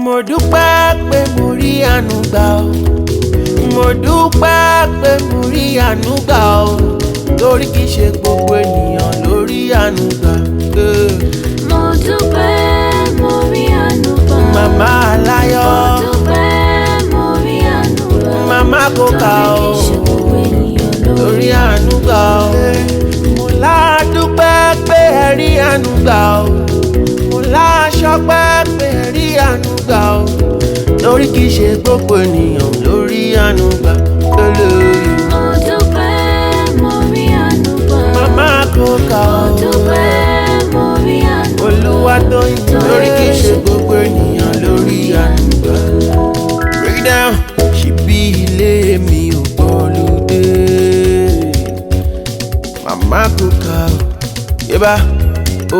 Mo dúpẹ́ pé mo rí àánú gbà o. Mo dúpẹ́ pé mo rí àánú gbà o. Torí kìí ṣe gbogbo ènìyàn ló rí àánú gbà. Mo dúpẹ́ mo rí àánú gbà. Màmá aláyọ̀. Mo dúpẹ́ mo rí àánú gbà. Màmá kókà o. Torí kìí ṣe gbogbo ènìyàn ló rí àánú gbà o. Mo ládùúpẹ́ pé ẹ rí àánú gbà o. Mo láṣọpẹ́ pé ẹ rí àánú gbà o. Torí kìí ṣe gbogbo ènìyàn ló rí àánú gbà. Mo dúpẹ́ mo rí àánú gbà. Màmá kókà o. Mo dúpẹ́ mo rí àánú gbà. Olúwa tó yìn. Torí kìí ṣe gbogbo ènìyàn ló rí àánú gbà. Break down, ṣì bí ilé mi ò gbọ́lódé. Màmá kókà o. Yébà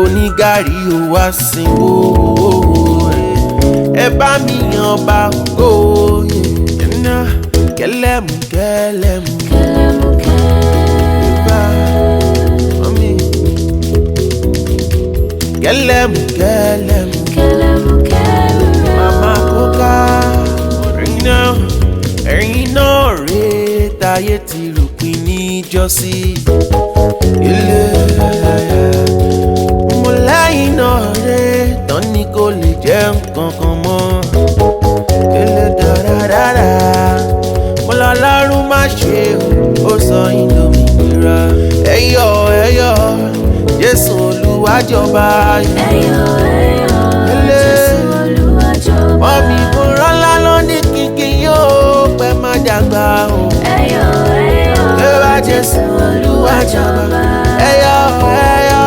onígàrí ò wá sínwó. Ẹ bá mi yan bá ògo. Kẹlẹ́mù kẹlẹ́mù. Kẹlẹ́mù Mami. Kẹlẹ́mù kẹlẹ́mù. kẹlẹ́mù kẹlẹ́mù. Màmá kókà. Ẹ̀yin náà rèé táyé ti ròpin níjọ́sí. Ilé mo lẹ́yìn náà rèé tán ni kò lè jẹ́ nǹkan kan mọ́. Ilé dáradára mo lọ lọ́rùn má ṣe ó sọ ìdòmìnira. Ẹyọ ẹyọ Jésù Olúwa jọba. Ẹyọ ẹyọ Jésù Olúwa jọba. Mọ́mí mo rọ́lá lónìí kíkí yóò pẹ́ má dàgbà o. Ẹyọ ẹyọ Jésù Olúwa jọba. Ẹyọ ẹyọ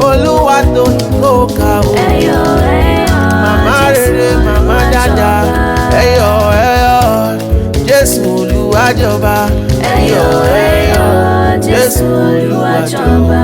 Olúwa tó ní kókà o. Ẹyọ ẹyọ Màmá rere màmá dáadáa. Ẹyọ ẹyọ Jésù Olúwa jọba. Ẹyọ ẹyọ Jésù Olúwa jọba.